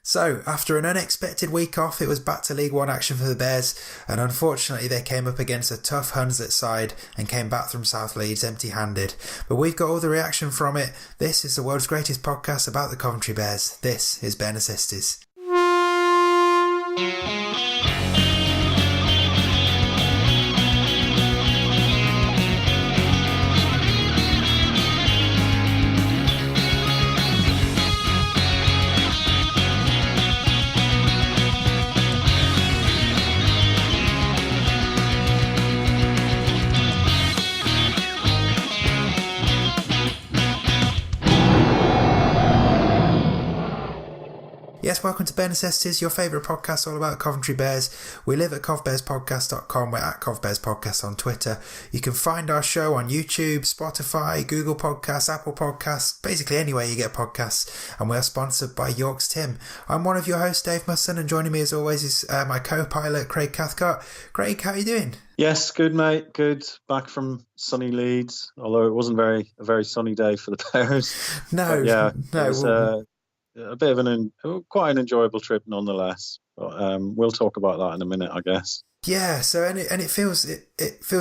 So, after an unexpected week off, it was back to League One action for the Bears, and unfortunately they came up against a tough Hunslet side and came back from South Leeds empty-handed. But we've got all the reaction from it. This is the world's greatest podcast about the Coventry Bears. This is Bears Necessities. Yes, welcome to Bears Necessities, your favourite podcast all about Coventry Bears. We live at covbearspodcast.com. We're at covbearspodcast on Twitter. You can find our show on YouTube, Spotify, Google Podcasts, Apple Podcasts, basically anywhere you get podcasts. And we are sponsored by York's Tim. I'm one of your hosts, Dave Musson, and joining me as always is my co-pilot, Craig Cathcart. Craig, how are you doing? Yes, good mate, good. Back from sunny Leeds, although it wasn't a very sunny day for the Bears. No, but yeah, no. It was, a bit of quite an enjoyable trip nonetheless. But we'll talk about that in a minute, I guess. Yeah, so and it feels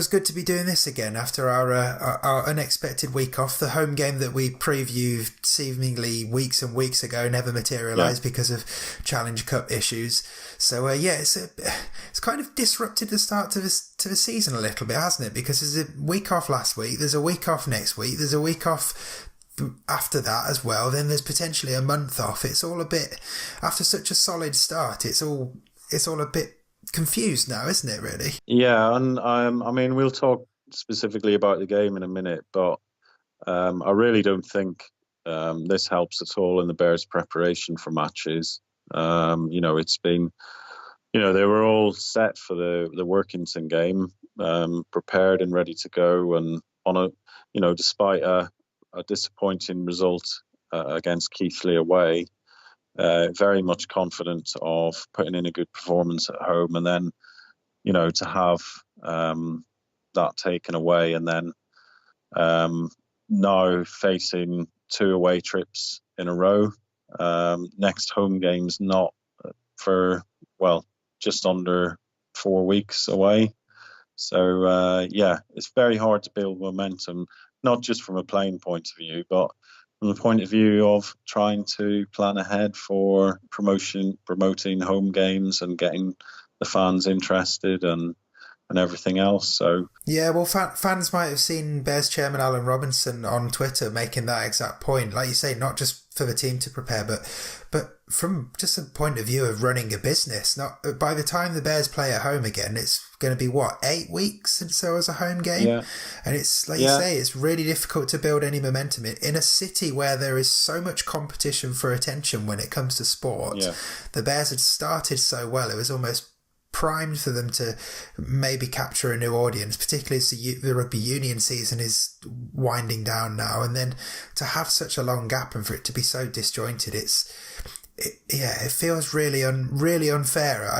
good to be doing this again after our unexpected week off. The home game that we previewed seemingly weeks and weeks ago never materialised because of Challenge Cup issues. So it's kind of disrupted the start to the season a little bit, hasn't it? Because there's a week off last week, there's a week off next week, there's a week off after that as well, then there's potentially a month off. It's all a bit, after such a solid start, it's all a bit confused now, isn't it, really? Yeah, and I mean, we'll talk specifically about the game in a minute, but I really don't think this helps at all in the Bears' preparation for matches. It's been, they were all set for the Workington game, prepared and ready to go, and despite a disappointing result against Keighley away, very much confident of putting in a good performance at home, and then to have that taken away, and then now facing 2 away trips in a row. Next home game's not for just under 4 weeks away, so it's very hard to build momentum, not just from a playing point of view, but from the point of view of trying to plan ahead for promoting home games and getting the fans interested and everything else. So yeah, well, fans might have seen Bears chairman Alan Robinson on Twitter making that exact point, like you say, not just for the team to prepare, but from just a point of view of running a business. Not by the time the Bears play at home again, it's going to be 8 weeks since there was a home game, and it's like you say, it's really difficult to build any momentum in a city where there is so much competition for attention when it comes to sport. The Bears had started so well, it was almost primed for them to maybe capture a new audience, particularly as the rugby union season is winding down now, and then to have such a long gap and for it to be so disjointed, it feels really unfair.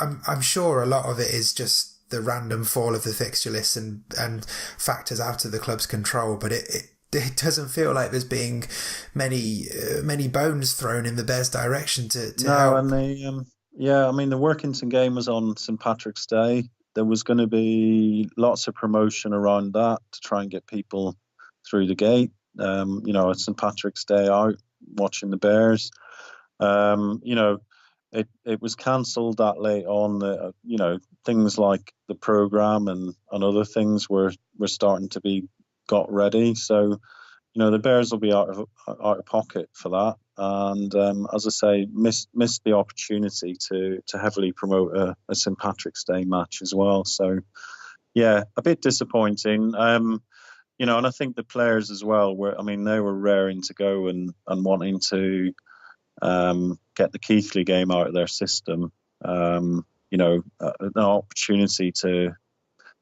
I'm sure a lot of it is just the random fall of the fixture list and factors out of the club's control, but it doesn't feel like there's being many bones thrown in the Bears' direction to help. And the Workington game was on St. Patrick's Day. There was going to be lots of promotion around that to try and get people through the gate. At St. Patrick's Day out watching the Bears. It was cancelled that late on. Things like the programme and other things were starting to be got ready. So, the Bears will be out of pocket for that. And as I say, missed the opportunity to heavily promote a St. Patrick's Day match as well. So, yeah, a bit disappointing. And I think the players as well they were raring to go and wanting to get the Keighley game out of their system. An opportunity to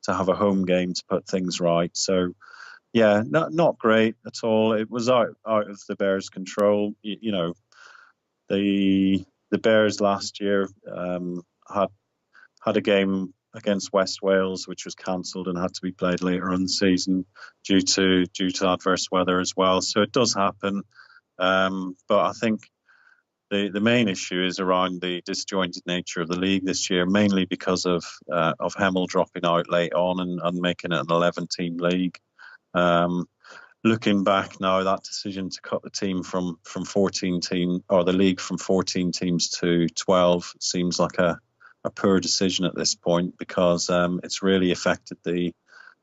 have a home game to put things right. So, yeah, not great at all. It was out of the Bears' control. The Bears last year had a game against West Wales, which was cancelled and had to be played later on the season due to adverse weather as well. So it does happen. But I think the main issue is around the disjointed nature of the league this year, mainly because of Hemel dropping out late on and making it an 11-team league. Looking back now, that decision to cut the team from 14 team or the league from 14 teams to 12 seems like a poor decision at this point, because it's really affected the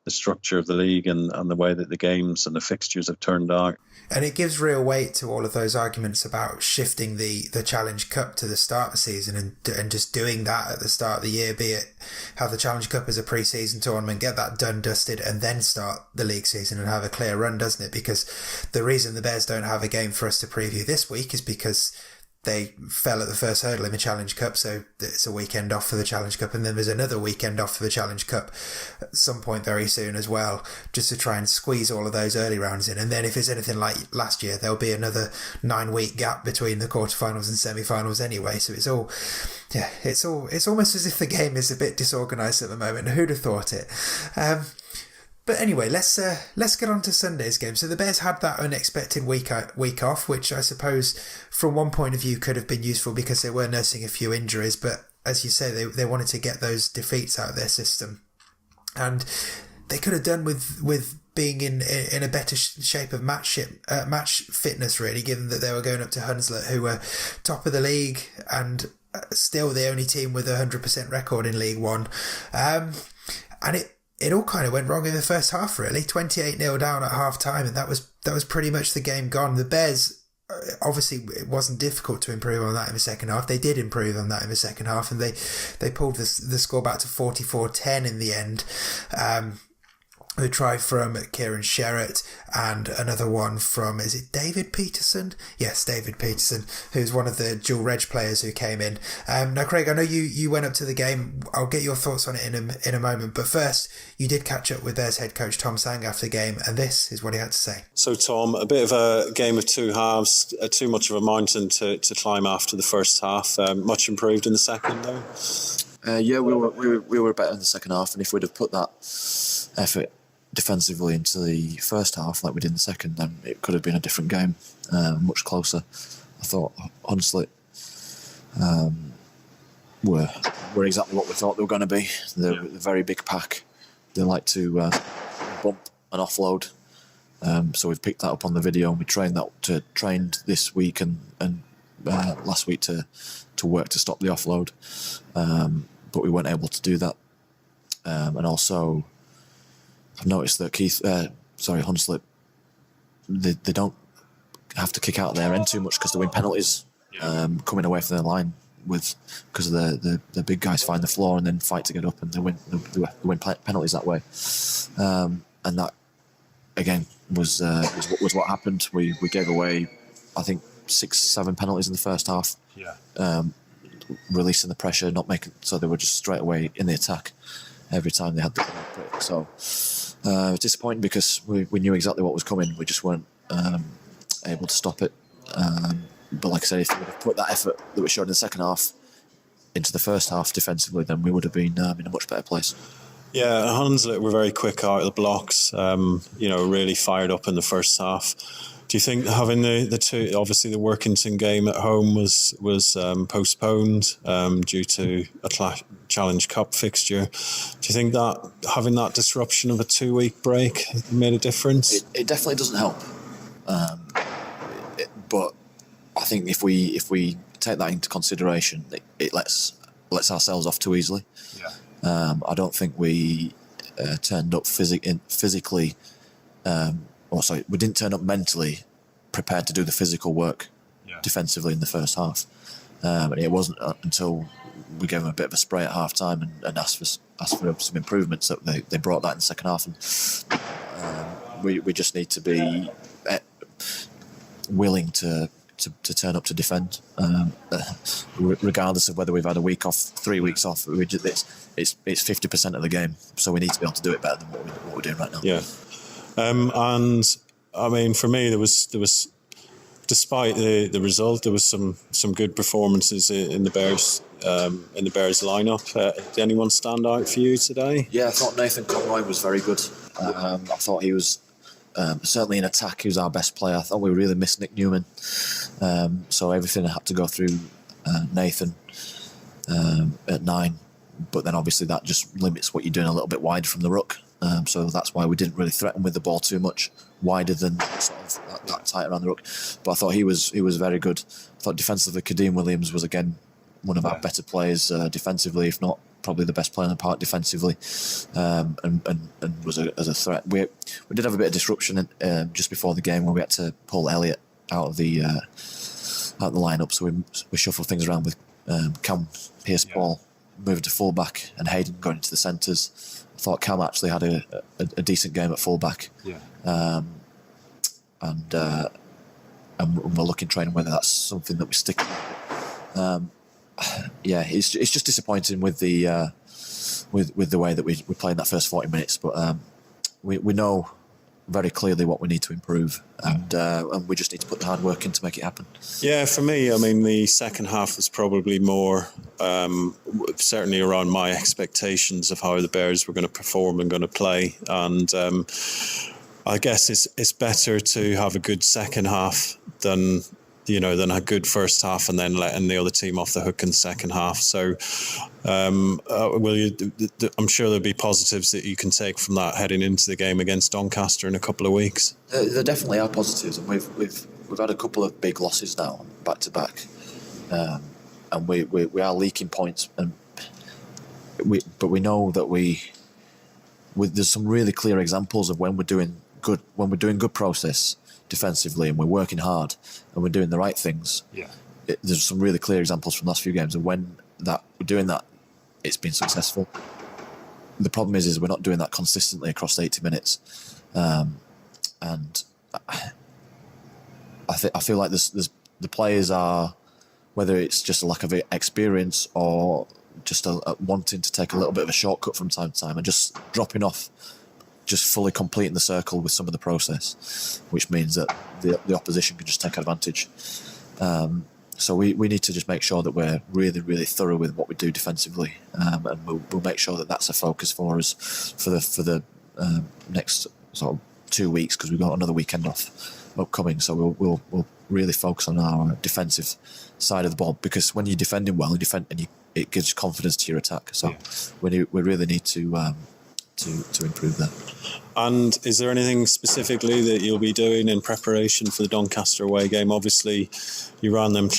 structure of the league and the way that the games and the fixtures have turned out. And it gives real weight to all of those arguments about shifting the Challenge Cup to the start of the season and just doing that at the start of the year, be it have the Challenge Cup as a pre-season tournament, get that done, dusted, and then start the league season and have a clear run, doesn't it? Because the reason the Bears don't have a game for us to preview this week is because they fell at the first hurdle in the Challenge Cup, so it's a weekend off for the Challenge Cup, and then there's another weekend off for the Challenge Cup at some point very soon as well, just to try and squeeze all of those early rounds in. And then if it's anything like last year, there'll be another 9-week gap between the quarterfinals and semi-finals anyway. So it's almost as if the game is a bit disorganised at the moment. Who'd have thought it? But anyway, let's get on to Sunday's game. So the Bears had that unexpected week off, which I suppose from one point of view could have been useful because they were nursing a few injuries. But as you say, they wanted to get those defeats out of their system, and they could have done with being in a better shape of match fitness, really, given that they were going up to Hunslet, who were top of the league and still the only team with a 100% record in League One, and it all kind of went wrong in the first half, really. 28-0 down at half-time, and that was pretty much the game gone. The Bears, obviously, it wasn't difficult to improve on that in the second half. They did improve on that in the second half, and they pulled the score back to 44-10 in the end. A try from Kieran Sherratt and another one from, is it David Peterson? Yes, David Peterson, who's one of the dual reg players who came in. Now, Craig, I know you went up to the game. I'll get your thoughts on it in a moment. But first, you did catch up with Bears head coach Tom Tsang after the game, and this is what he had to say. So, Tom, a bit of a game of two halves, too much of a mountain to climb after the first half. Much improved in the second, though? Yeah, we were better in the second half, and if we'd have put that effort defensively into the first half like we did in the second, then it could have been a different game, much closer. I thought Hunslet were exactly what we thought they were going to be. They're a very big pack. They like to bump and offload. So we've picked that up on the video, and we trained this week and last week to work to stop the offload. But we weren't able to do that. And also, I've noticed that Hunslet, they don't have to kick out their end too much because they win penalties coming away from their line because the big guys find the floor and then fight to get up, and they win penalties that way. And that again was what happened. We gave away, I think, 6-7 penalties in the first half. Releasing the pressure, not making, so they were just straight away in the attack every time they had the break. So it was disappointing because we knew exactly what was coming. We just weren't able to stop it. But like I said, if we would have put that effort that we showed in the second half into the first half defensively, then we would have been in a much better place. Yeah, Hunslet were very quick out of the blocks, really fired up in the first half. Do you think having the two, obviously the Workington game at home was postponed due to a Challenge Cup fixture? Do you think that having that disruption of a 2-week break made a difference? It definitely doesn't help. But I think if we take that into consideration, it lets ourselves off too easily. I don't think we turned up physically. We didn't turn up mentally prepared to do the physical work defensively in the first half. And it wasn't until we gave them a bit of a spray at half time and asked for some improvements that they brought that in the second half. And we just need to be willing to turn up to defend, regardless of whether we've had a week off, 3 weeks off. It's 50% of the game, so we need to be able to do it better than what we're doing right now. And I mean, for me, there was despite the result, there was some good performances in the Bears lineup. Did anyone stand out for you today? Yeah, I thought Nathan Conroy was very good. I thought he was certainly in attack, he was our best player. I thought we really missed Nick Newman. So everything had to go through Nathan at 9. But then obviously that just limits what you're doing a little bit wide from the ruck. So that's why we didn't really threaten with the ball too much wider than sort of that tight around the ruck. But I thought he was very good. I thought defensively, Kadeem Williams was again one of our better players defensively, if not probably the best player in the park defensively, and was as a threat. We did have a bit of disruption just before the game where we had to pull Elliott out of the lineup. So we shuffled things around with Cam Pearce-Paul moving to fullback and Hayden going into the centres. I thought Cam actually had a decent game at fullback. And we're looking training whether that's something that we stick with. It's just disappointing with the way that we played that first 40 minutes. But we know very clearly what we need to improve, and we just need to put the hard work in to make it happen. Yeah, for me, I mean, the second half was probably more certainly around my expectations of how the Bears were going to perform and going to play, and I guess it's better to have a good second half than a good first half and then letting the other team off the hook in the second half. So I'm sure there'll be positives that you can take from that heading into the game against Doncaster in a couple of weeks. There definitely are positives, and we've had a couple of big losses now back to back, and we are leaking points, but we know that there's some really clear examples of when we're doing good process defensively and we're working hard and we're doing the right things. There's some really clear examples from the last few games, and when we're doing that, it's been successful. The problem is we're not doing that consistently across 80 minutes, and I feel like there's the players are, whether it's just a lack of experience or just a wanting to take a little bit of a shortcut from time to time and just dropping off, just fully completing the circle with some of the process, which means that the opposition can just take advantage. So we need to just make sure that we're really, really thorough with what we do defensively, and we'll make sure that that's a focus for us for the next sort of 2 weeks, because we've got another weekend off upcoming. So we'll really focus on our defensive side of the ball, because when you're defending well, it gives confidence to your attack. So we really need to improve that. And is there anything specifically that you'll be doing in preparation for the Doncaster away game? Obviously, you ran them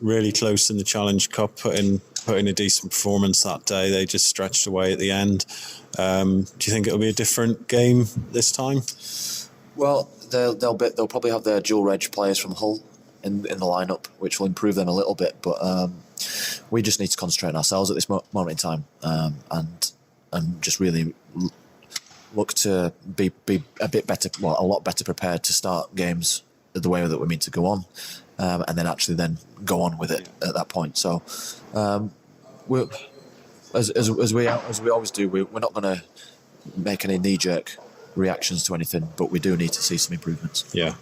really close in the Challenge Cup, put in a decent performance that day. They just stretched away at the end. Do you think it'll be a different game this time? Well, they'll probably have their dual reg players from Hull in the lineup, which will improve them a little bit. But we just need to concentrate on ourselves at this moment in time, and just really look to be a bit better, a lot better prepared to start games the way that we mean to go on, and then go on with it at that point. So, as we always do, we're not going to make any knee-jerk reactions to anything, but we do need to see some improvements. Yeah.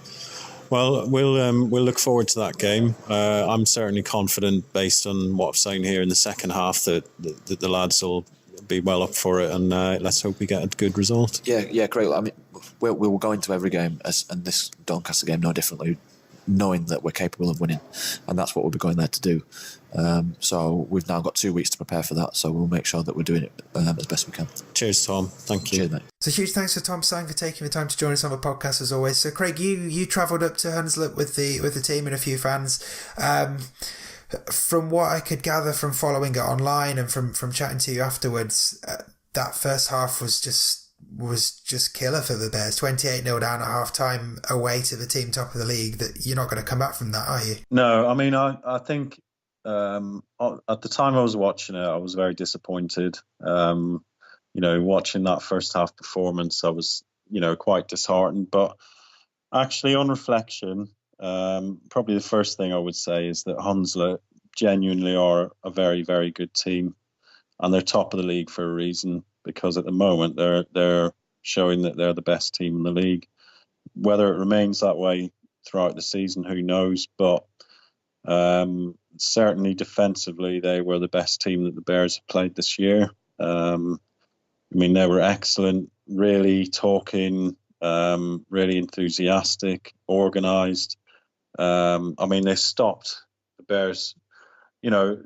Well, we'll look forward to that game. I'm certainly confident, based on what I've seen here in the second half, that the lads will be well up for it, and let's hope we get a good result. Yeah, great. I mean, we will go into every game, and this Doncaster game no differently, knowing that we're capable of winning, and that's what we'll be going there to do. So we've now got 2 weeks to prepare for that, so we'll make sure that we're doing it as best we can. Cheers, Tom. Thank you. Cheers, mate. So huge thanks to Tom Tsang for taking the time to join us on the podcast as always. So Craig, you travelled up to Hunslet with the team and a few fans. From what I could gather from following it online and from chatting to you afterwards, that first half was just killer for the Bears. 28-0 down at half time away to the team top of the league. That you're not going to come back from that, are you? No, I mean, I think at the time I was watching it, I was very disappointed. Watching that first half performance, I was, quite disheartened. But actually, on reflection, probably the first thing I would say is that Hunslet genuinely are a very, very good team, and they're top of the league for a reason, because at the moment they're showing that they're the best team in the league. Whether it remains that way throughout the season, who knows? But certainly defensively, they were the best team that the Bears have played this year. They were excellent, really talking really enthusiastic, organised. I mean, they stopped the Bears.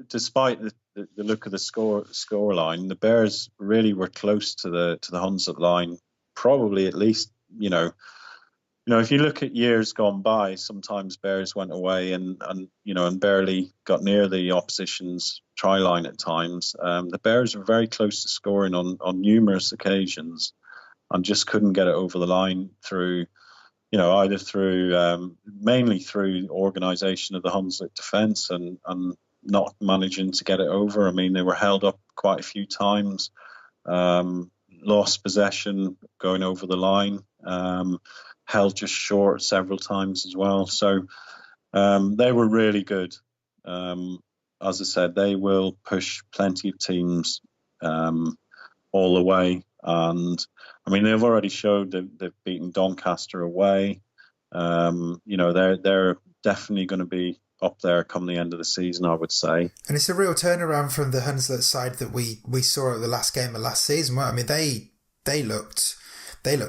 Despite the look of the score line, the Bears really were close to the Hunslet line. Probably at least, if you look at years gone by, sometimes Bears went away and barely got near the opposition's try line at times. The Bears were very close to scoring on numerous occasions and just couldn't get it over the line through, either through mainly through organisation of the Hunslet defence and not managing to get it over. I mean, they were held up quite a few times, lost possession going over the line, held just short several times as well. So they were really good. As I said, they will push plenty of teams all the way. And I mean, they've already showed they've beaten Doncaster away. They're definitely going to be up there come the end of the season, I would say. And it's a real turnaround from the Hunslet side that we saw at the last game of last season. I mean, they looked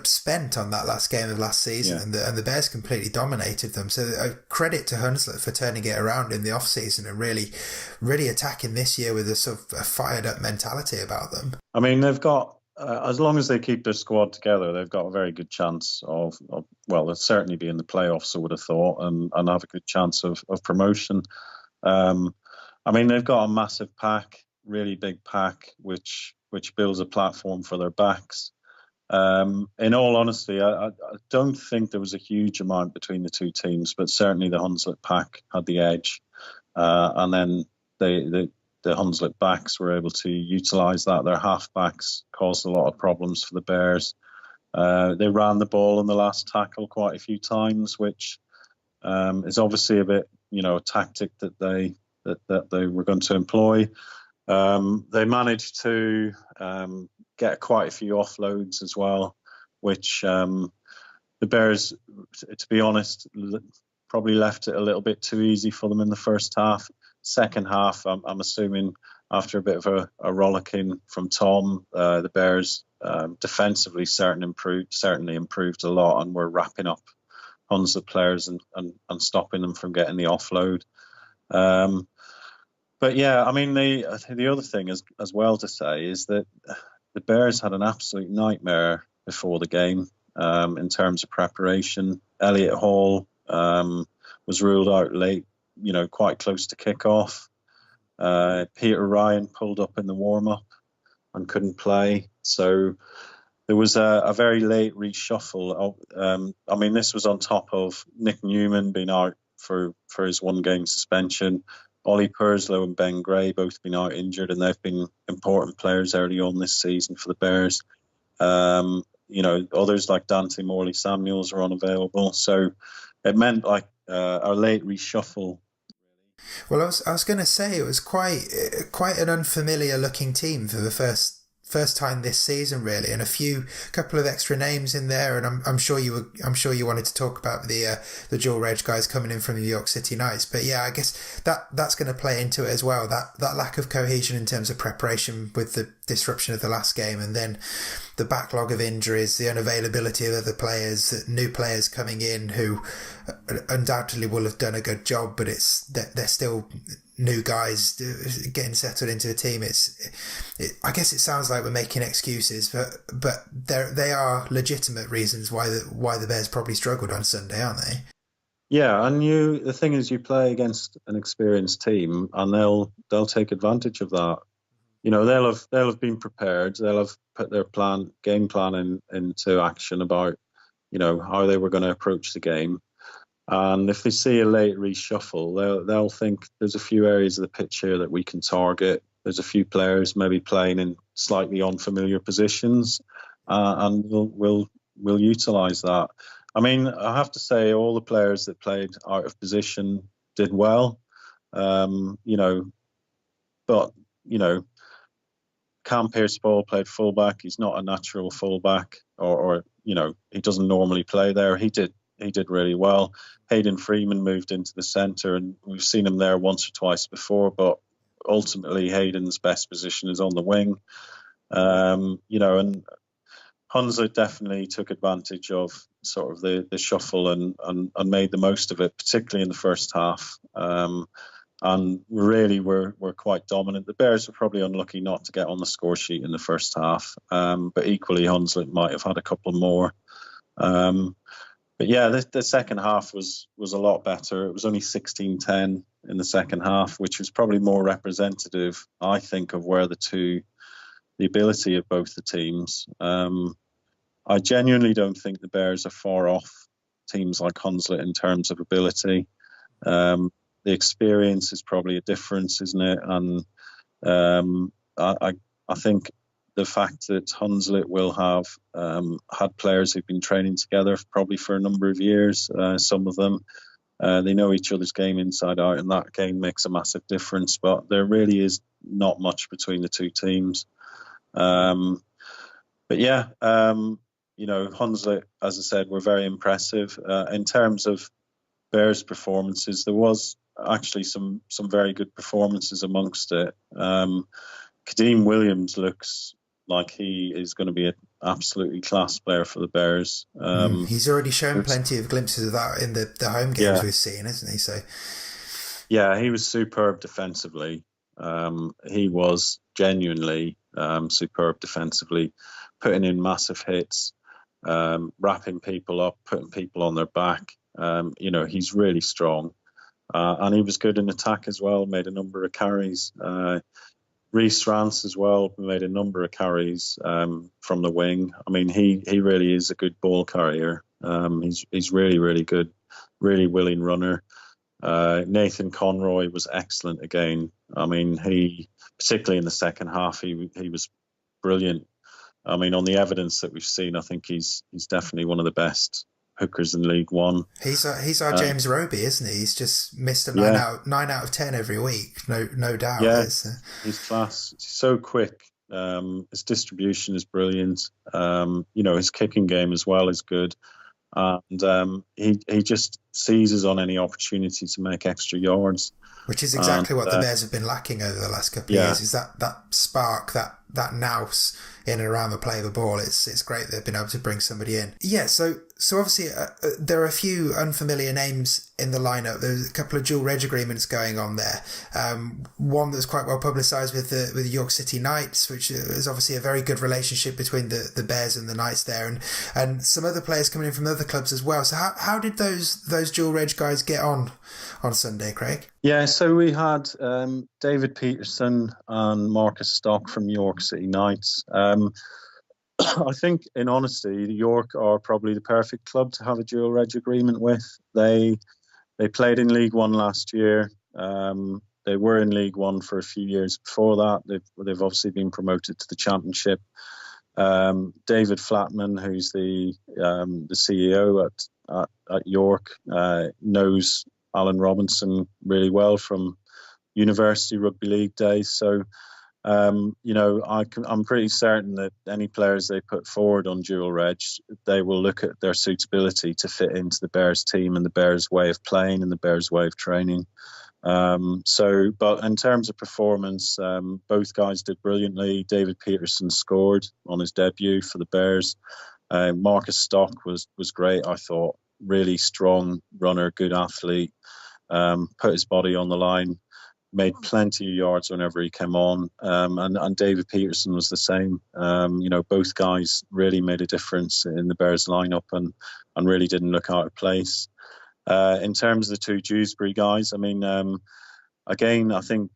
spent on that last game of last season, and the Bears completely dominated them. So a credit to Hunslet for turning it around in the off season and really attacking this year with a sort of a fired up mentality about them. I mean, they've got as long as they keep their squad together, they've got a very good chance of they'll certainly be in the playoffs, I would have thought, and have a good chance of promotion. I mean, they've got a massive pack, really big pack, which builds a platform for their backs. In all honesty, I don't think there was a huge amount between the two teams, but certainly the Hunslet pack had the edge, and then the Hunslet backs were able to utilise that. Their half-backs caused a lot of problems for the Bears. They ran the ball in the last tackle quite a few times, which is obviously a bit, a tactic that they were going to employ. They managed to get quite a few offloads as well, which the Bears, to be honest, probably left it a little bit too easy for them in the first half. Second half, I'm assuming after a bit of a rollicking from Tom, the Bears defensively certainly improved a lot and were wrapping up Hunslet players and stopping them from getting the offload. But yeah, I mean, the other thing as well to say is that the Bears had an absolute nightmare before the game in terms of preparation. Elliot Hall was ruled out late, quite close to kick-off. Peter Ryan pulled up in the warm-up and couldn't play. So there was a very late reshuffle. I mean, this was on top of Nick Newman being out for his one-game suspension. Ollie Purslow and Ben Gray both been out injured, and they've been important players early on this season for the Bears. Others like Dante Morley-Samuels are unavailable. So it meant like a late reshuffle. Well, I was going to say it was quite an unfamiliar looking team for the first time this season, really, and a couple of extra names in there. And I'm sure you wanted to talk about the dual reg guys coming in from the York City Knights. But yeah, I guess that's going to play into it as well. That lack of cohesion in terms of preparation with the disruption of the last game, and then the backlog of injuries, the unavailability of other players, new players coming in who undoubtedly will have done a good job, but they're still new guys getting settled into a team. I guess it sounds like we're making excuses, but they are legitimate reasons why the Bears probably struggled on Sunday, aren't they? Yeah, and the thing is, you play against an experienced team, and they'll take advantage of that. They'll have been prepared. They'll have put their game plan into action about how they were going to approach the game. And if they see a late reshuffle, they'll think there's a few areas of the pitch here that we can target. There's a few players maybe playing in slightly unfamiliar positions, and we'll utilise that. I mean, I have to say, all the players that played out of position did well. But Cam Pearce-Ball played fullback. He's not a natural fullback, or he doesn't normally play there. He did really well. Hayden Freeman moved into the centre, and we've seen him there once or twice before, but ultimately Hayden's best position is on the wing. And Hunslet definitely took advantage of sort of the shuffle and made the most of it, particularly in the first half. And really were quite dominant. The Bears were probably unlucky not to get on the score sheet in the first half, but equally Hunslet might have had a couple more. But yeah, the second half was a lot better. It was only 16-10 in the second half, which was probably more representative, I think, of where the ability of both the teams. I genuinely don't think the Bears are far off teams like Hunslet in terms of ability. The experience is probably a difference, isn't it? And I think the fact that Hunslet will have had players who've been training together probably for a number of years, some of them, they know each other's game inside out, and that game makes a massive difference. But there really is not much between the two teams. But yeah, Hunslet, as I said, were very impressive. In terms of Bears performances, there was actually some very good performances amongst it. Kadeem Williams looks like he is going to be an absolutely class player for the Bears. He's already shown plenty of glimpses of that in the home games we've seen, isn't he? So yeah, he was superb defensively. He was genuinely superb defensively, putting in massive hits, wrapping people up, putting people on their back. He's really strong. And he was good in attack as well, made a number of carries. Reece Rance as well made a number of carries from the wing. I mean, he really is a good ball carrier. He's really, really good, really willing runner. Nathan Conroy was excellent again. I mean, he, particularly in the second half, he was brilliant. I mean, on the evidence that we've seen, I think he's definitely one of the best hookers in League One. He's our James Roby, isn't he? He's just missed a 9 out of 10 every week. No doubt. Yeah, he's class. He's so quick. His distribution is brilliant. His kicking game as well is good. And he just seizes on any opportunity to make extra yards. Which is exactly what the Bears have been lacking over the last couple of years, is that spark, that nous in and around the play of the ball. It's great they've been able to bring somebody in. Yeah, so obviously there are a few unfamiliar names in the lineup. There's a couple of dual reg agreements going on there. One that's quite well publicised with the York City Knights, which is obviously a very good relationship between the Bears and the Knights there, and some other players coming in from other clubs as well. So how did those dual reg guys get on Sunday, Craig? Yeah, so we had David Peterson and Marcus Stock from York City Knights. I think, in honesty, York are probably the perfect club to have a dual reg agreement with. They played in League One last year. They were in League One for a few years before that. They've obviously been promoted to the Championship. David Flatman, who's the CEO at York, knows Alan Robinson really well from University Rugby League days. So, I'm pretty certain that any players they put forward on dual reg, they will look at their suitability to fit into the Bears team and the Bears way of playing and the Bears way of training. But in terms of performance, both guys did brilliantly. David Peterson scored on his debut for the Bears. Marcus Stock was great, I thought. Really strong runner, good athlete. Put his body on the line, made plenty of yards whenever he came on. And David Peterson was the same. Both guys really made a difference in the Bears lineup and really didn't look out of place. In terms of the two Dewsbury guys, I mean, again, I think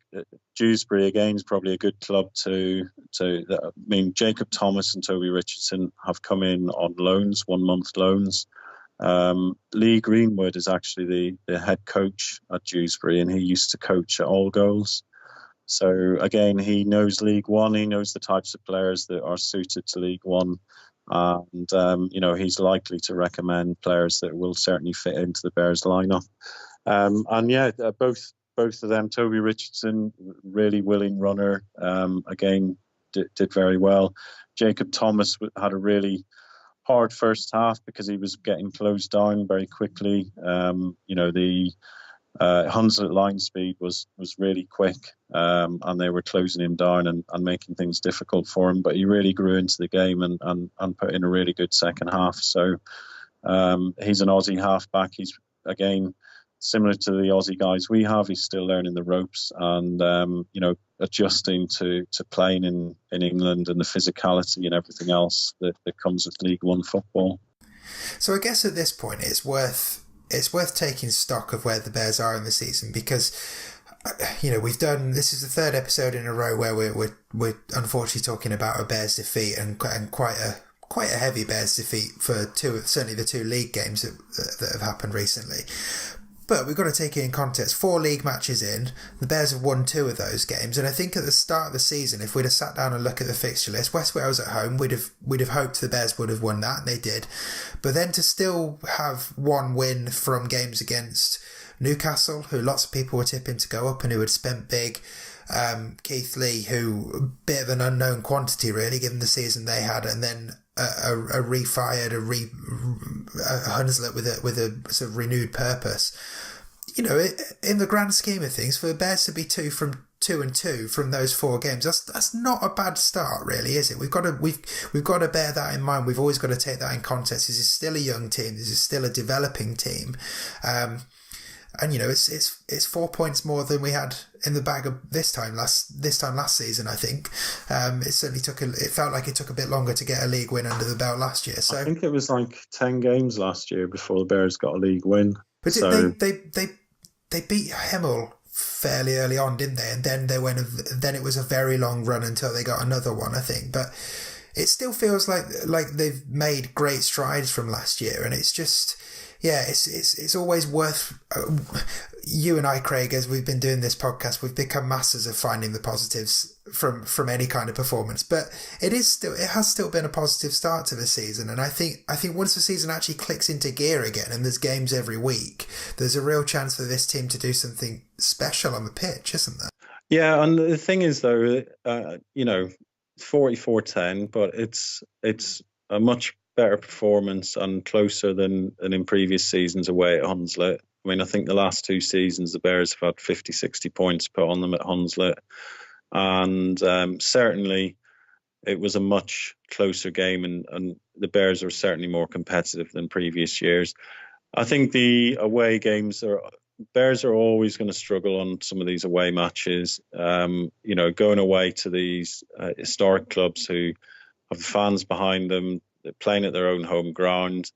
Dewsbury again is probably a good club to. I mean, Jacob Thomas and Toby Richardson have come in on loans, 1 month loans. Lee Greenwood is actually the head coach at Dewsbury, and he used to coach at All Goals. So again, he knows League One. He knows the types of players that are suited to League One, and he's likely to recommend players that will certainly fit into the Bears lineup. Both of them, Toby Richardson, really willing runner. Again, did very well. Jacob Thomas had a really hard first half because he was getting closed down very quickly. Hunslet line speed was really quick, and they were closing him down and making things difficult for him. But he really grew into the game and put in a really good second half. So he's an Aussie halfback. He's, again, similar to the Aussie guys we have. He's still learning the ropes and adjusting to playing in England and the physicality and everything else that comes with League One football. So I guess at this point it's worth taking stock of where the Bears are in the season, because this is the third episode in a row where we're unfortunately talking about a Bears defeat and quite a heavy Bears defeat for certainly the two league games that have happened recently. But we've got to take it in context. 4 league matches in, the Bears have won 2 of those games, and I think at the start of the season, if we'd have sat down and looked at the fixture list, West Wales at home, we'd have hoped the Bears would have won that, and they did. But then to still have one win from games against Newcastle, who lots of people were tipping to go up and who had spent big, Keith Lee, who a bit of an unknown quantity really, given the season they had, and then a refired, a Hunslet with a sort of renewed purpose. In the grand scheme of things, for the Bears to be 2 and 2 from those 4 games, that's not a bad start, really, is it? We've got to bear that in mind. We've always got to take that in context. This is still a young team. This is still a developing team. And it's 4 points more than we had in the bag of this time last season. I think it certainly it felt like it took a bit longer to get a league win under the belt last year. So I think it was like 10 games last year before the Bears got a league win. But they beat Hemel fairly early on, didn't they? And then then it was a very long run until they got another one, I think. But it still feels like they've made great strides from last year, and it's just. Yeah, it's always worth. You and I, Craig, as we've been doing this podcast, we've become masters of finding the positives from any kind of performance. But it has still been a positive start to the season, and I think once the season actually clicks into gear again, and there's games every week, there's a real chance for this team to do something special on the pitch, isn't there? Yeah, and the thing is, though, 44-10, but it's a much better performance and closer than in previous seasons away at Hunslet. I mean, I think the last 2 seasons the Bears have had 50, 60 points put on them at Hunslet. And certainly it was a much closer game, and the Bears are certainly more competitive than previous years. I think the away games Bears are always going to struggle on some of these away matches. Going away to these historic clubs who have fans behind them, they're playing at their own home ground,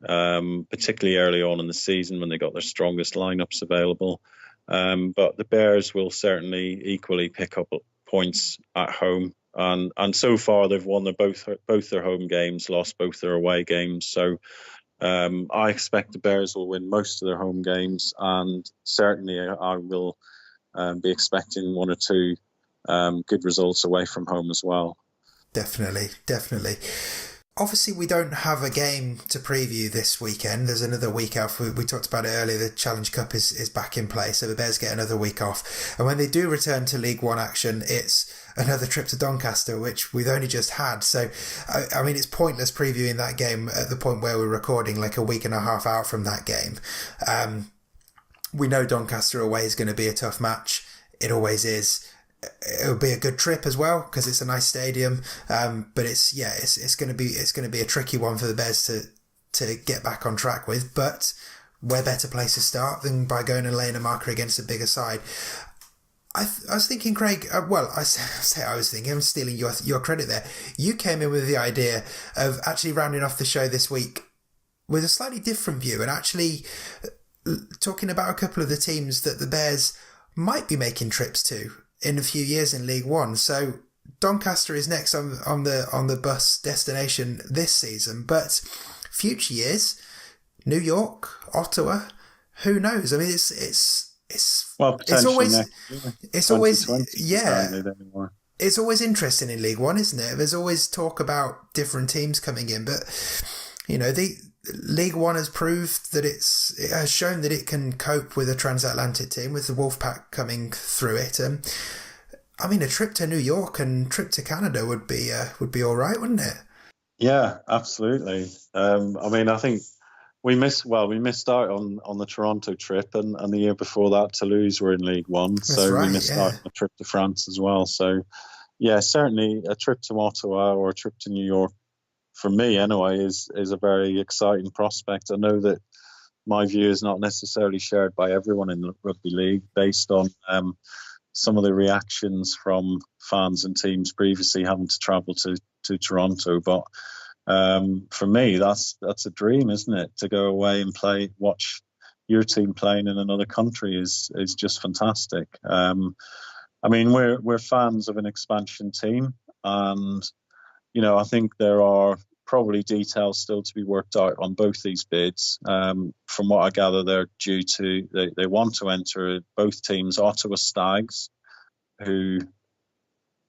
particularly early on in the season when they got their strongest lineups available. But the Bears will certainly equally pick up points at home. And so far they've won both their home games, lost both their away games. So I expect the Bears will win most of their home games, and certainly I will be expecting 1 or 2 good results away from home as well. Definitely. Obviously, we don't have a game to preview this weekend. There's another week off. We talked about it earlier. The Challenge Cup is back in play, so the Bears get another week off. And when they do return to League One action, it's another trip to Doncaster, which we've only just had. So, I mean, it's pointless previewing that game at the point where we're recording, like a week and a half out from that game. We know Doncaster away is going to be a tough match. It always is. It'll be a good trip as well because it's a nice stadium, but it's going to be a tricky one for the Bears to get back on track with. But where better place to start than by going and laying a marker against a bigger side? I was thinking, Craig. I was thinking. I'm stealing your credit there. You came in with the idea of actually rounding off the show this week with a slightly different view and actually talking about a couple of the teams that the Bears might be making trips to in a few years in League One. So Doncaster is next on the bus destination this season, but future years, New York, Ottawa, who knows? I mean, it's always interesting in League One, isn't it? There's always talk about different teams coming in, but the League One has proved that it has shown that it can cope with a transatlantic team, with the Wolfpack coming through it. I mean, a trip to New York and trip to Canada would be all right, wouldn't it? Yeah, absolutely. I mean, I think We missed out on the Toronto trip, and the year before that, Toulouse were in League One, so right, we missed out on a trip to France as well. So, yeah, certainly a trip to Ottawa or a trip to New York, for me anyway, is a very exciting prospect. I know that my view is not necessarily shared by everyone in the rugby league, based on some of the reactions from fans and teams previously having to travel to Toronto, but. For me, that's a dream, isn't it? To go away and watch your team playing in another country is just fantastic. I mean, we're fans of an expansion team, and I think there are probably details still to be worked out on both these bids. From what I gather, they're due to they want to enter both teams, Ottawa Stags, who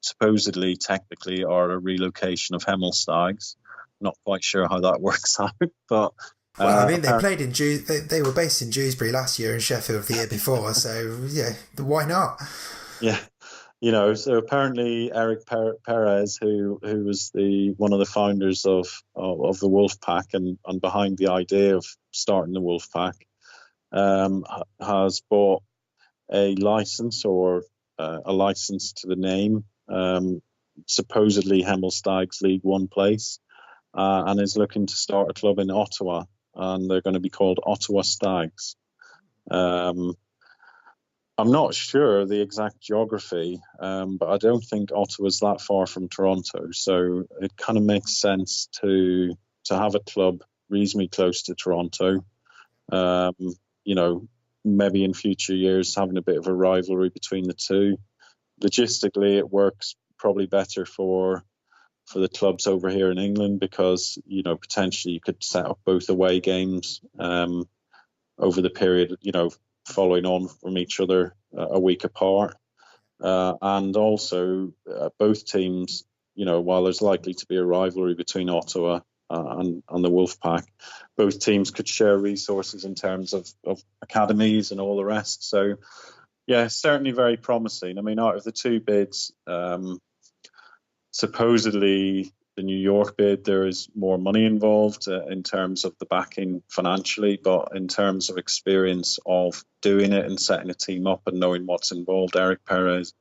supposedly technically are a relocation of Hemel Stags. Not quite sure how that works out, but well, I mean, they played in they were based in Dewsbury last year and Sheffield the year before, so yeah, why not? Yeah, so apparently Eric Perez, who was one of the founders of the Wolf Pack and behind the idea of starting the Wolf Pack, has bought a license or a license to the name, supposedly Hemel Stags League One place. And is looking to start a club in Ottawa, and they're going to be called Ottawa Stags. I'm not sure the exact geography, but I don't think Ottawa's that far from Toronto, so it kind of makes sense to have a club reasonably close to Toronto. Maybe in future years having a bit of a rivalry between the two. Logistically, it works probably better for the clubs over here in England, because potentially you could set up both away games over the period, following on from each other a week apart, and also both teams, while there's likely to be a rivalry between Ottawa and the Wolfpack, both teams could share resources in terms of academies and all the rest. So yeah, certainly very promising. I mean, out of the two bids, supposedly the New York bid, there is more money involved in terms of the backing financially, but in terms of experience of doing it and setting a team up and knowing what's involved, Eric Perez,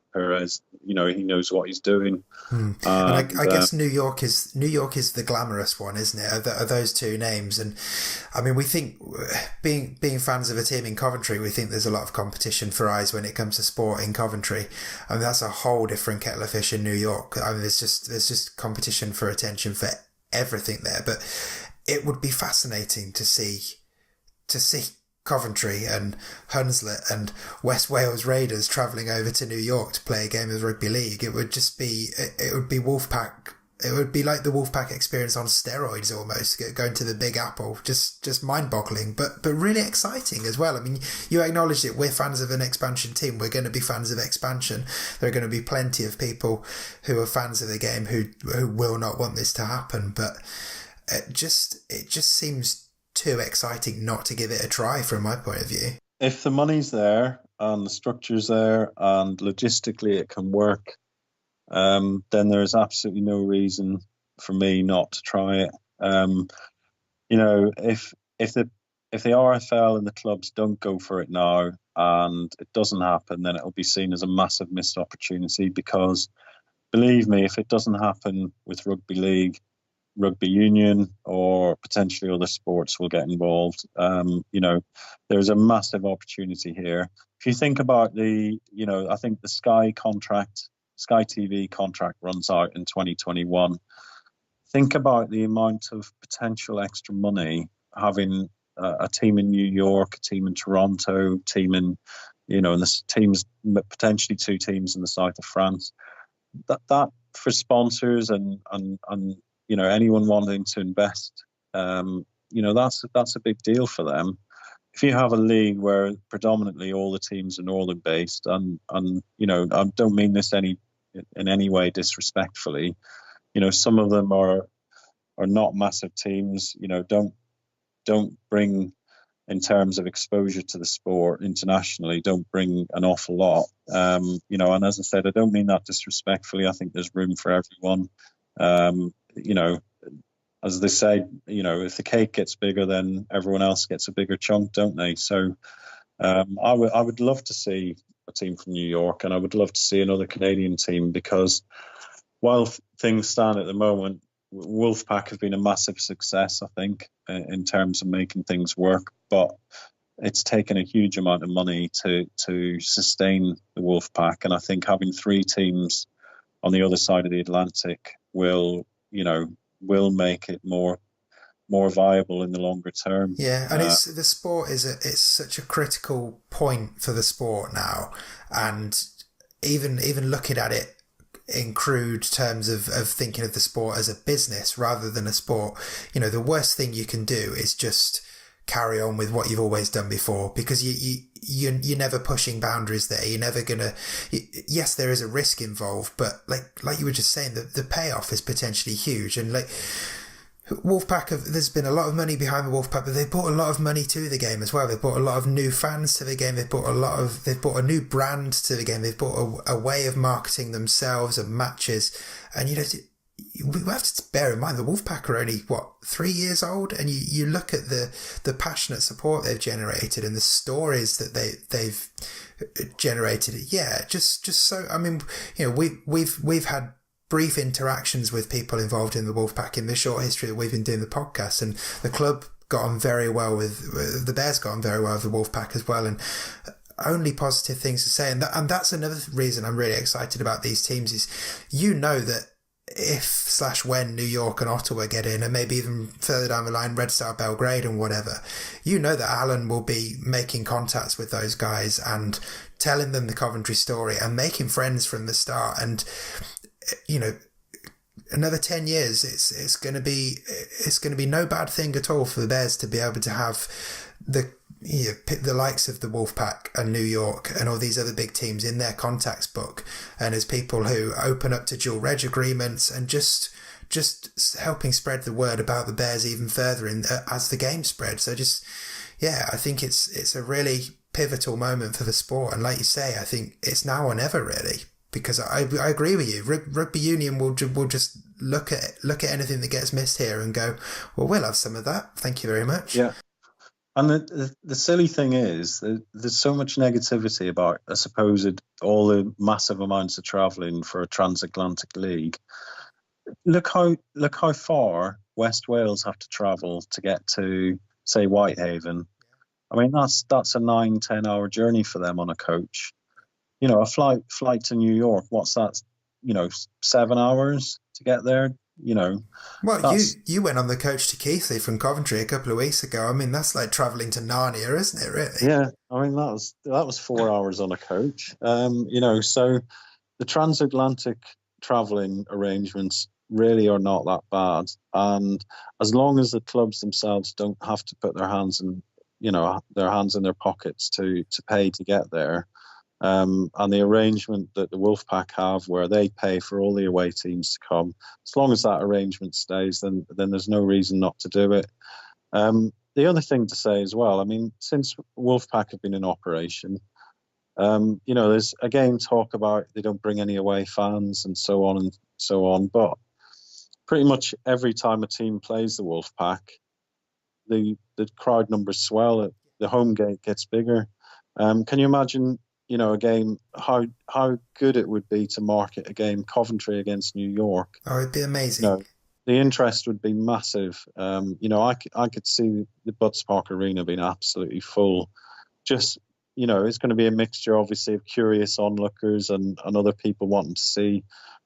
he knows what he's doing. And I guess New York is the glamorous one, isn't it? Are those two names? And I mean, we think, being fans of a team in Coventry, we think there's a lot of competition for eyes when it comes to sport in Coventry. I mean, that's a whole different kettle of fish in New York. I mean, there's just competition for attention for everything there. But it would be fascinating to see Coventry and Hunslet and West Wales Raiders travelling over to New York to play a game of rugby league. It would be Wolfpack. It would be like the Wolfpack experience on steroids almost, going to the Big Apple. Just mind-boggling, but really exciting as well. I mean, you acknowledged it. We're fans of an expansion team. We're going to be fans of expansion. There are going to be plenty of people who are fans of the game who will not want this to happen. But it just seems too exciting not to give it a try from my point of view. If the money's there and the structure's there and logistically it can work, then there is absolutely no reason for me not to try it. If the RFL and the clubs don't go for it now and it doesn't happen, then it'll be seen as a massive missed opportunity, because believe me, if it doesn't happen with rugby league, rugby union or potentially other sports will get involved. There's a massive opportunity here. If you think about I think the Sky TV contract runs out in 2021. Think about the amount of potential extra money having a team in New York, a team in Toronto, team in, and the teams, potentially two teams in the south of France. That for sponsors and anyone wanting to invest, that's a big deal for them. If you have a league where predominantly all the teams are northern based, and I don't mean this in any way disrespectfully, some of them are not massive teams. Don't bring, in terms of exposure to the sport internationally, don't bring an awful lot. And as I said, I don't mean that disrespectfully. I think there's room for everyone. as they say, if the cake gets bigger, then everyone else gets a bigger chunk, don't they? So I would love to see a team from New York, and I would love to see another Canadian team, because while things stand at the moment, Wolfpack have been a massive success, I think, in terms of making things work. But it's taken a huge amount of money to sustain the Wolfpack, and I think having 3 teams on the other side of the Atlantic will make it more viable in the longer term. Yeah, and it's the sport it's such a critical point for the sport now, and even looking at it in crude terms of thinking of the sport as a business rather than a sport, the worst thing you can do is just carry on with what you've always done before, because you're never pushing boundaries there. You're never gonna. Yes, there is a risk involved, but like you were just saying, the payoff is potentially huge. And Wolfpack, there's been a lot of money behind the Wolfpack, but they've brought a lot of money to the game as well. They've brought a lot of new fans to the game. They've brought a new brand to the game. They've brought a way of marketing themselves and matches. And we have to bear in mind the Wolfpack are only 3 years old, and you look at the passionate support they've generated and the stories that they've generated. Yeah, just so. I mean, we've had brief interactions with people involved in the Wolfpack in the short history that we've been doing the podcast, and the club got on very well with the Bears, got on very well with the Wolfpack as well, and only positive things to say. And that's another reason I'm really excited about these teams is, that if/when New York and Ottawa get in, and maybe even further down the line Red Star Belgrade and whatever, that Alan will be making contacts with those guys and telling them the Coventry story and making friends from the start. And another 10 years, it's going to be no bad thing at all for the Bears to be able to have the likes of the Wolfpack and New York and all these other big teams in their contacts book, and as people who open up to dual reg agreements and just helping spread the word about the Bears even further as the game spreads. So I think it's a really pivotal moment for the sport, and like you say, I think it's now or never really. Because I agree with you. Rugby union will just look at anything that gets missed here and go, well, we'll have some of that. Thank you very much. Yeah. And the silly thing is, there's so much negativity about, I suppose, all the massive amounts of travelling for a transatlantic league. Look how far West Wales have to travel to get to, say, Whitehaven. I mean, that's a 9-10 hour journey for them on a coach. A flight to New York, what's that? 7 hours to get there. Well, you went on the coach to Keighley from Coventry a couple of weeks ago. I mean, that's like travelling to Narnia, isn't it? Really? Yeah, I mean that was 4 hours on a coach. So the transatlantic travelling arrangements really are not that bad, and as long as the clubs themselves don't have to put their hands in their pockets to pay to get there. And the arrangement that the Wolfpack have, where they pay for all the away teams to come, as long as that arrangement stays, then there's no reason not to do it. The other thing to say as well, I mean, since Wolfpack have been in operation, there's again talk about they don't bring any away fans and so on. But pretty much every time a team plays the Wolfpack, the crowd numbers swell. The home gate gets bigger. Can you imagine? A game, how good it would be to market a game, Coventry against New York. Oh, it'd be amazing. The interest would be massive. I could see the Butts Park Arena being absolutely full. Just, it's going to be a mixture, obviously, of curious onlookers and other people wanting to see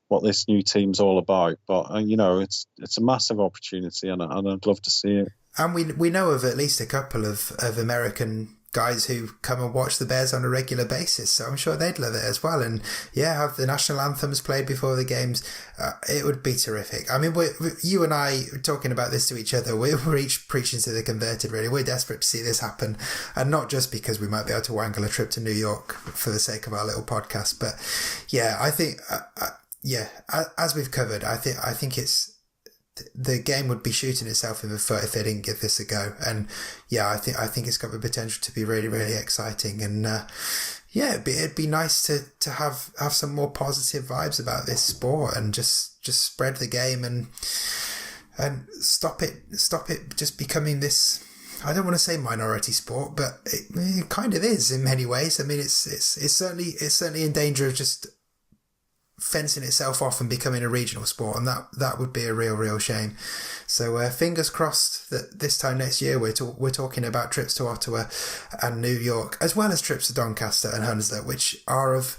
what this new team's all about. But, it's a massive opportunity, and I'd love to see it. And we know of at least a couple of American guys who come and watch the Bears on a regular basis, so I'm sure they'd love it as well. And have the national anthems played before the games. It would be terrific. I mean, you and I talking about this to each other, we're each preaching to the converted, really. We're desperate to see this happen, and not just because we might be able to wangle a trip to New York for the sake of our little podcast, but I think as we've covered, I think it's the game would be shooting itself in the foot if they didn't give this a go. And I think it's got the potential to be really, really exciting. And it'd be nice to have some more positive vibes about this sport and just spread the game and and stop it just becoming this. I don't want to say minority sport, but it kind of is in many ways. I mean, it's certainly in danger of just fencing itself off and becoming a regional sport, and that would be a real shame. So fingers crossed that this time next year we're talking about trips to Ottawa and New York, as well as trips to Doncaster and Hunslet, which are of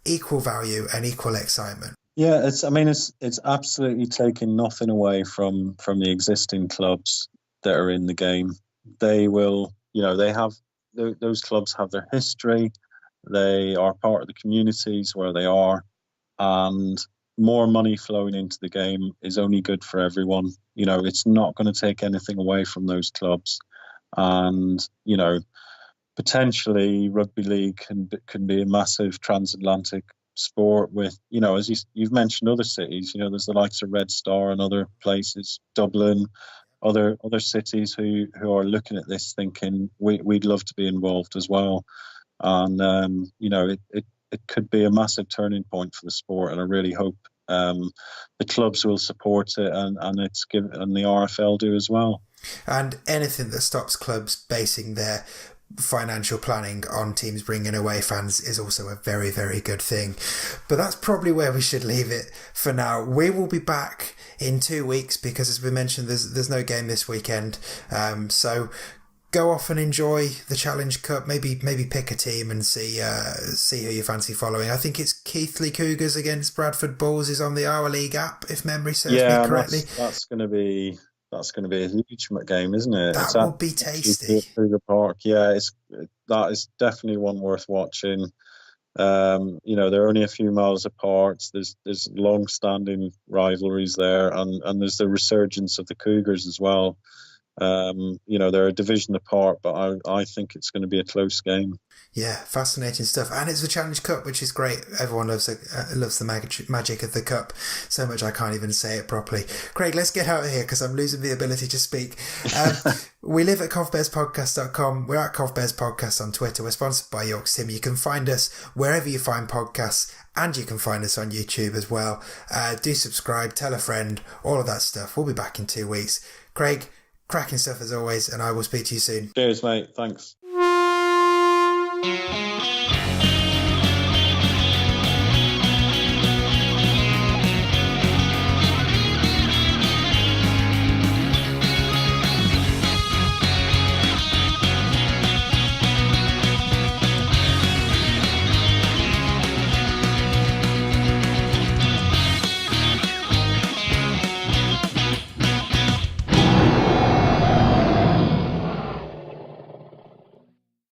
equal value and equal excitement. Yeah, it's absolutely taking nothing away from the existing clubs that are in the game. They will, they have those clubs have their history. They are part of the communities where they are. And more money flowing into the game is only good for everyone. It's not going to take anything away from those clubs. And, potentially rugby league can be a massive transatlantic sport with, as you've mentioned, other cities. There's the likes of Red Star and other places, Dublin, other cities who are looking at this thinking we'd love to be involved as well. And, it could be a massive turning point for the sport, and I really hope the clubs will support it, and the RFL do as well. And anything that stops clubs basing their financial planning on teams bringing away fans is also a very, very good thing. But that's probably where we should leave it for now. We will be back in 2 weeks because, as we mentioned, there's no game this weekend. So go off and enjoy the Challenge Cup. Maybe pick a team and see who you fancy following. I think it's Keighley Cougars against Bradford Bulls is on the Our League app, if memory serves me correctly. That's going to be a huge game, isn't it? That will be tasty. Through the park, yeah. That is definitely one worth watching. They're only a few miles apart. There's long-standing rivalries there, and there's the resurgence of the Cougars as well. They're a division apart, but I think it's going to be a close game. Yeah, fascinating stuff. And it's the Challenge Cup, which is great. Everyone loves the magic of the cup so much I can't even say it properly. Craig, let's get out of here because I'm losing the ability to speak. We live at covbearspodcast.com. We're at Covbears Podcast on Twitter. We're sponsored by York's Tim. You can find us wherever you find podcasts, and you can find us on YouTube as well. Do subscribe, tell a friend, all of that stuff. We'll be back in 2 weeks. Craig, cracking stuff as always, and I will speak to you soon. Cheers, mate. Thanks.